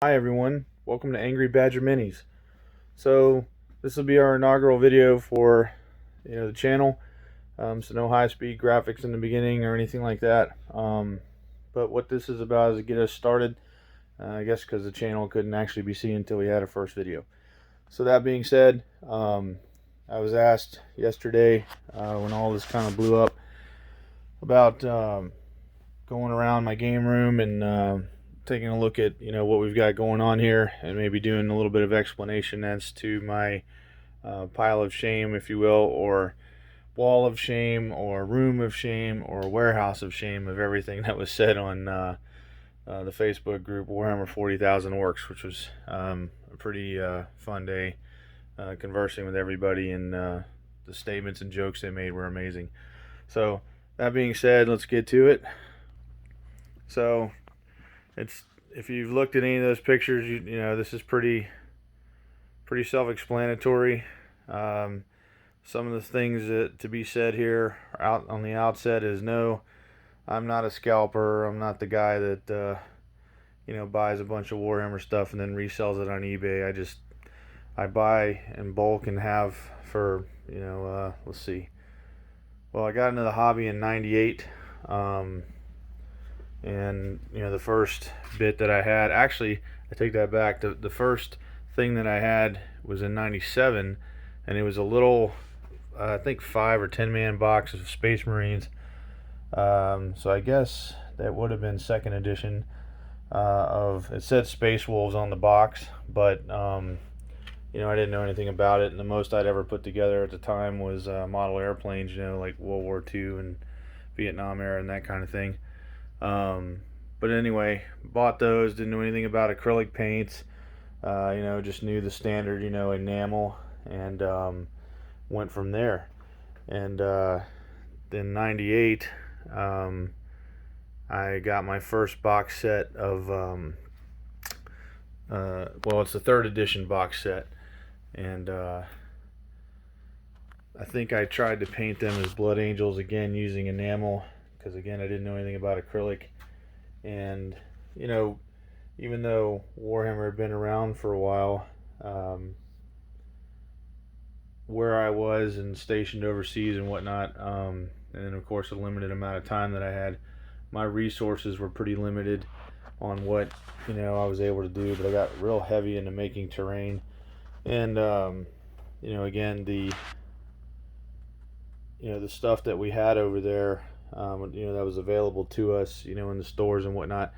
Hi everyone, welcome to Angry Badger Minis. So this will be our inaugural video for the channel. So no high-speed graphics in the beginning or anything like that. But what this is about is to get us started. I guess because the channel couldn't actually be seen until we had our first video. So that being said, I was asked yesterday when all this kind of blew up about going around my game room and taking a look at what we've got going on here, and maybe doing a little bit of explanation as to my pile of shame, if you will, or wall of shame, or room of shame, or warehouse of shame of everything that was said on the Facebook group Warhammer 40,000 Orcs, which was a pretty fun day conversing with everybody, and the statements and jokes they made were amazing. So that being said, let's get to it. So it's, if you've looked at any of those pictures, you know this is pretty self-explanatory. Some of the things that to be said here out on the outset is no, I'm not a scalper. I'm not the guy that buys a bunch of Warhammer stuff and then resells it on eBay. I buy in bulk and have for let's see. Well, I got into the hobby in '98. And the first bit that I had, actually I take that back, the first thing that I had was in '97, and it was a little I think 5 or 10 man box of Space Marines. So I guess that would have been second edition. It said Space Wolves on the box, but I didn't know anything about it, and the most I'd ever put together at the time was model airplanes, like World War II and Vietnam era and that kind of thing. But anyway, bought those, didn't know anything about acrylic paints, just knew the standard, enamel, and went from there. And then '98, I got my first box set of, well, it's the third edition box set, and I think I tried to paint them as Blood Angels again using enamel, because again I didn't know anything about acrylic. And even though Warhammer had been around for a while, where I was and stationed overseas and whatnot, and then of course the limited amount of time that I had, my resources were pretty limited on what I was able to do. But I got real heavy into making terrain, and again, the stuff that we had over there, that was available to us, in the stores and whatnot,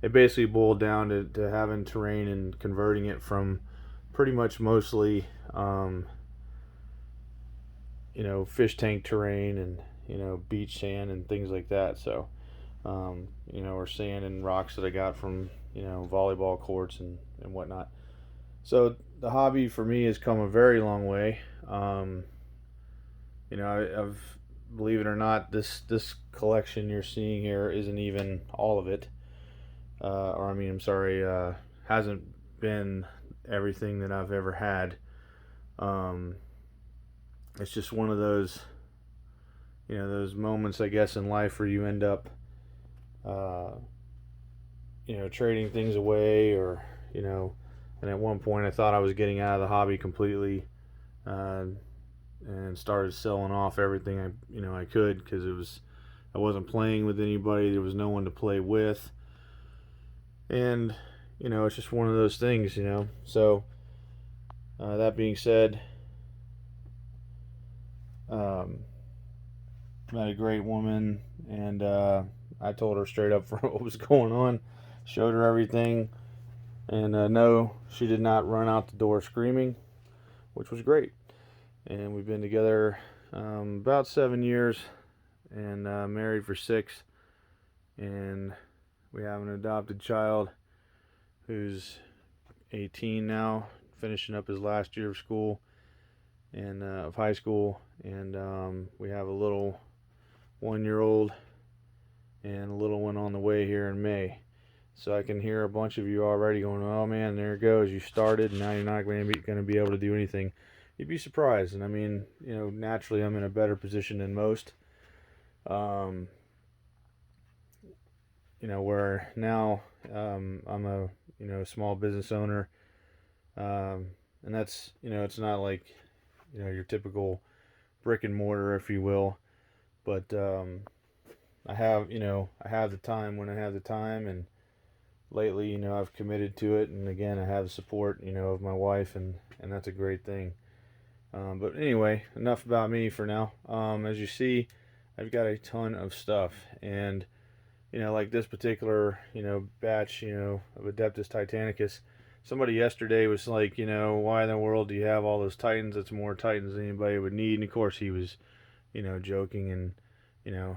it basically boiled down to having terrain and converting it from pretty much mostly, fish tank terrain and, beach sand and things like that. So, or sand and rocks that I got from, volleyball courts and whatnot. So the hobby for me has come a very long way. I've, believe it or not, this collection you're seeing here isn't even all of it. Or I mean, I'm sorry, hasn't been everything that I've ever had. It's just one of those, those moments, I guess, in life where you end up, trading things away, or, and at one point I thought I was getting out of the hobby completely, and started selling off everything I could, because I wasn't playing with anybody. There was no one to play with, and it's just one of those things. So that being said, met a great woman, and I told her straight up for what was going on, showed her everything, and no, she did not run out the door screaming, which was great. And we've been together about 7 years, and married for 6, and we have an adopted child who's 18 now, finishing up his last year of school and of high school, and we have a little 1-year-old and a little one on the way here in May. So I can hear a bunch of you already going, "Oh man, there it goes. You started, and now you're not going to be able to do anything." You'd be surprised. And I mean, naturally I'm in a better position than most. where now I'm a small business owner, and that's it's not like your typical brick and mortar, if you will, but I have the time when I have the time, and lately I've committed to it, and again I have the support of my wife, and that's a great thing. But anyway, enough about me for now. As you see, I've got a ton of stuff, and like this particular, batch, of Adeptus Titanicus. Somebody yesterday was like, why in the world do you have all those Titans? It's more Titans than anybody would need. And of course he was, joking and,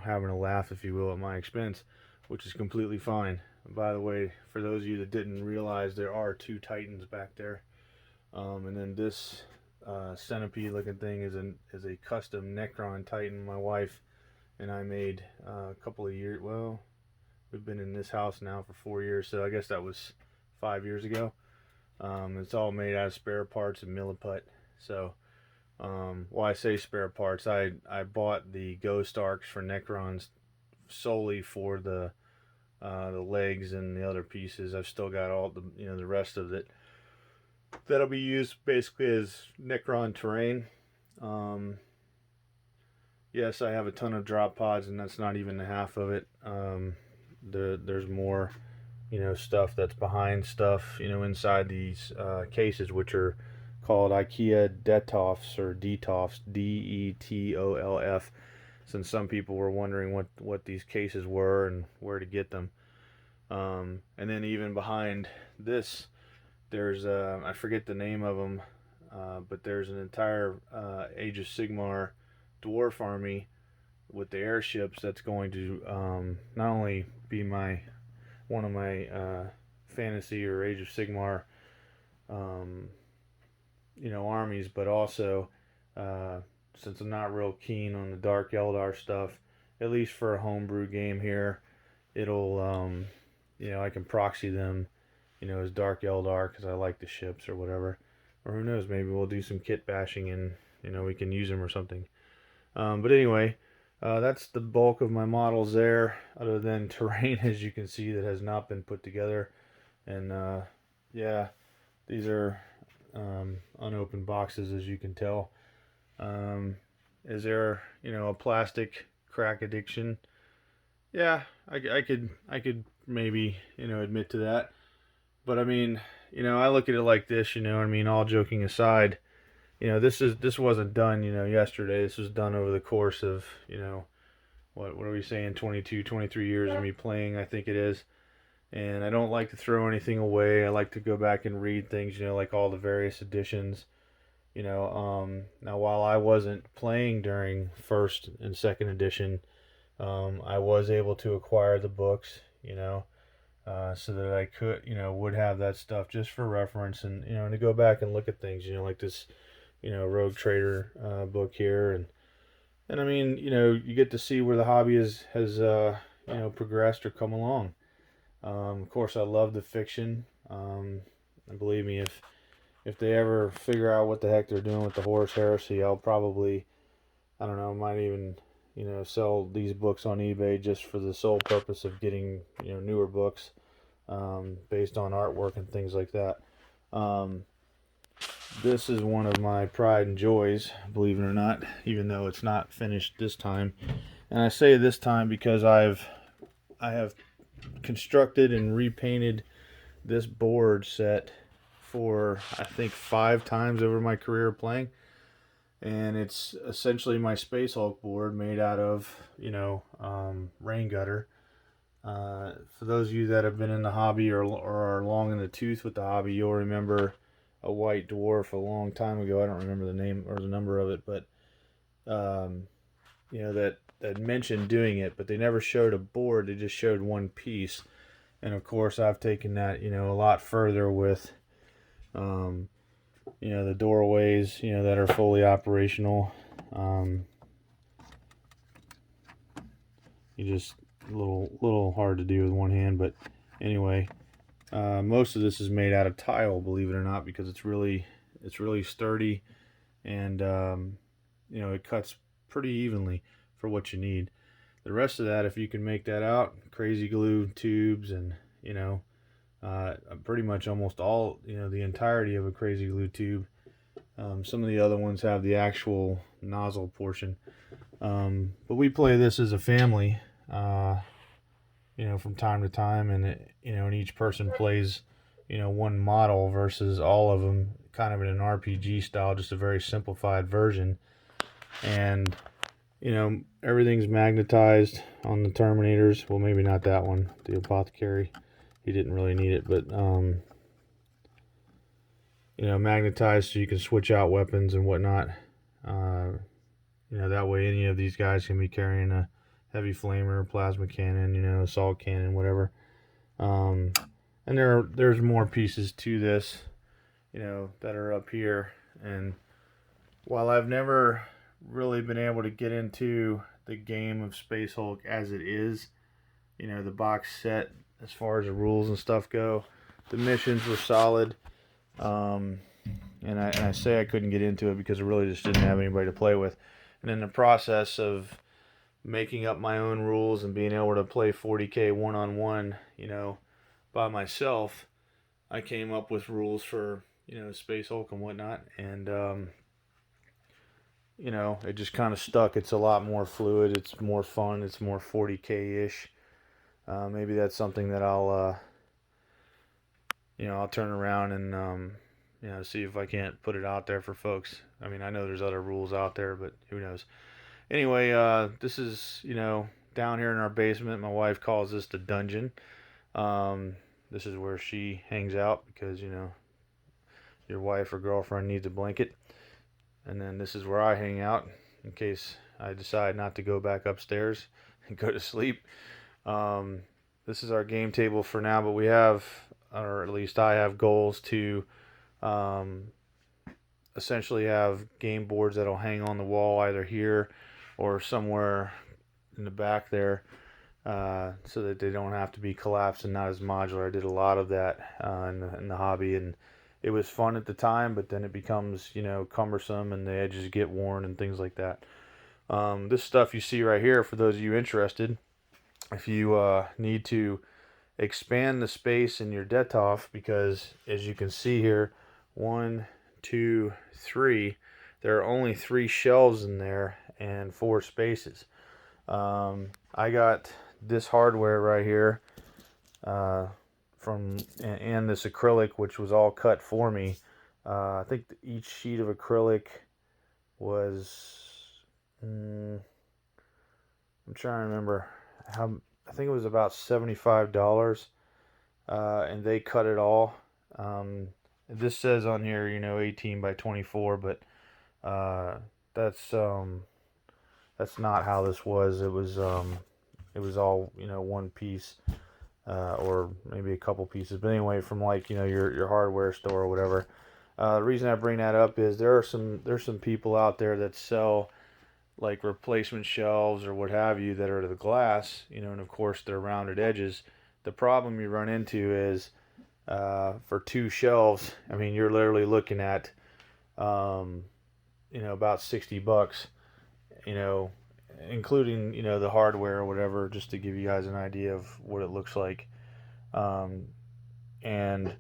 having a laugh, if you will, at my expense, which is completely fine. By the way, for those of you that didn't realize, there are 2 Titans back there. And then this centipede looking thing is a custom Necron Titan my wife and I made a couple of years, well, we've been in this house now for 4 years, so I guess that was 5 years ago. It's all made out of spare parts and milliput. So, I say spare parts. I bought the ghost arcs for Necrons solely for the legs and the other pieces. I've still got all the the rest of it that'll be used basically as Necron terrain. Yes, I have a ton of drop pods, and that's not even the half of it. There's more, stuff that's behind stuff, inside these cases, which are called IKEA Detolfs or Detolfs, Detolf. Since some people were wondering what these cases were and where to get them. And then even behind this, there's I forget the name of them, but there's an entire Age of Sigmar dwarf army with the airships that's going to not only be one of my fantasy or Age of Sigmar armies, but also since I'm not real keen on the Dark Eldar stuff, at least for a homebrew game here, it'll I can proxy them as Dark Eldar because I like the ships or whatever, or who knows, maybe we'll do some kit bashing and we can use them or something. But anyway, that's the bulk of my models there, other than terrain, as you can see, that has not been put together. And yeah, these are unopened boxes, as you can tell. Is there a plastic crack addiction? Yeah, I could maybe admit to that. But I mean, I look at it like this, all joking aside, this wasn't done, yesterday. This was done over the course of, what are we saying, 22, 23 years of me playing, I think it is. And I don't like to throw anything away. I like to go back and read things, like all the various editions. Now while I wasn't playing during first and second edition, I was able to acquire the books, so that I could, would have that stuff just for reference and, to go back and look at things, like this, Rogue Trader book here. And I mean, you get to see where the hobby has progressed or come along. Of course, I love the fiction. And believe me, if they ever figure out what the heck they're doing with the Horus Heresy, I'll probably, I don't know, might even, sell these books on eBay just for the sole purpose of getting, newer books based on artwork and things like that. This is one of my pride and joys, believe it or not, even though it's not finished this time. And I say this time because I have constructed and repainted this board set for, I think, 5 times over my career of playing. And it's essentially my Space Hulk board made out of, rain gutter. For those of you that have been in the hobby or are long in the tooth with the hobby, you'll remember a white dwarf a long time ago. I don't remember the name or the number of it, but that mentioned doing it, but they never showed a board. They just showed one piece. And of course, I've taken that a lot further with the doorways that are fully operational. You just a little hard to do with one hand, but anyway, most of this is made out of tile, believe it or not, because it's really sturdy, and it cuts pretty evenly for what you need. the rest of that, if you can make that out, crazy glue tubes and, pretty much almost all, the entirety of a crazy glue tube. Some of the other ones have the actual nozzle portion. But we play this as a family, from time to time, and and each person plays, one model versus all of them, kind of in an RPG style, just a very simplified version. And everything's magnetized on the Terminators. Well, maybe not that one, the Apothecary. He didn't really need it, but magnetized so you can switch out weapons and whatnot. That way any of these guys can be carrying a heavy flamer, plasma cannon, assault cannon, whatever. And there's more pieces to this, that are up here. And while I've never really been able to get into the game of Space Hulk as it is, the box set as far as the rules and stuff go, the missions were solid. And I say I couldn't get into it because I really just didn't have anybody to play with. And in the process of making up my own rules and being able to play 40K one-on-one, by myself, I came up with rules for, Space Hulk and whatnot. And, it just kind of stuck. It's a lot more fluid. It's more fun. It's more 40K-ish. Maybe that's something that I'll turn around and, see if I can't put it out there for folks. I mean, I know there's other rules out there, but who knows. Anyway, this is, down here in our basement. My wife calls this the dungeon. This is where she hangs out because, your wife or girlfriend needs a blanket. And then this is where I hang out in case I decide not to go back upstairs and go to sleep. This is our game table for now, but we have, or at least I have, goals to essentially have game boards that'll hang on the wall either here or somewhere in the back there, so that they don't have to be collapsed and not as modular. I did a lot of that in the hobby, and it was fun at the time, but then it becomes, cumbersome and the edges get worn and things like that. This stuff you see right here, for those of you interested, if you need to expand the space in your Detolf, because as you can see here, 1, 2, 3, there are only 3 shelves in there and 4 spaces. I got this hardware right here and this acrylic, which was all cut for me. I think each sheet of acrylic was I'm trying to remember how. I think it was about $75, and they cut it all. This says on here, 18 by 24, but that's not how this was. It was all, one piece, or maybe a couple pieces. But anyway, from like, your hardware store or whatever. The reason I bring that up is there's some people out there that sell like replacement shelves or what have you that are the glass, and of course they're rounded edges. The problem you run into is for 2 shelves, I mean, you're literally looking at about $60, including the hardware or whatever, just to give you guys an idea of what it looks like. And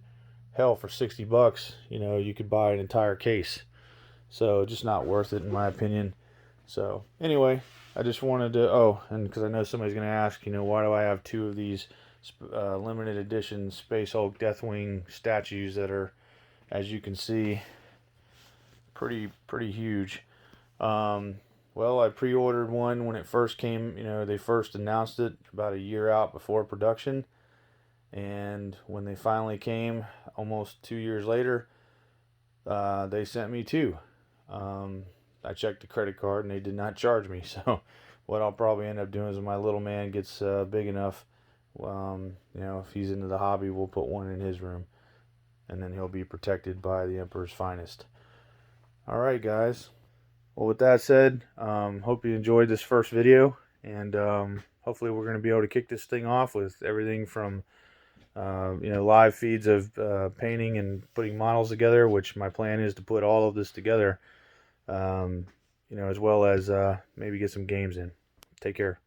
hell, for $60, you could buy an entire case. So just not worth it in my opinion. So anyway, I just wanted to, and because I know somebody's going to ask, why do I have 2 of these limited edition Space Hulk Deathwing statues that are, as you can see, pretty huge. Well, I pre-ordered one when it first came. They first announced it about a year out before production, and when they finally came, almost 2 years later, they sent me 2. I checked the credit card and they did not charge me. So what I'll probably end up doing is when my little man gets big enough, if he's into the hobby, we'll put one in his room, and then he'll be protected by the Emperor's finest. All right, guys. Well, with that said, hope you enjoyed this first video, and hopefully we're going to be able to kick this thing off with everything from live feeds of painting and putting models together, which my plan is to put all of this together, as well as maybe get some games in. Take care.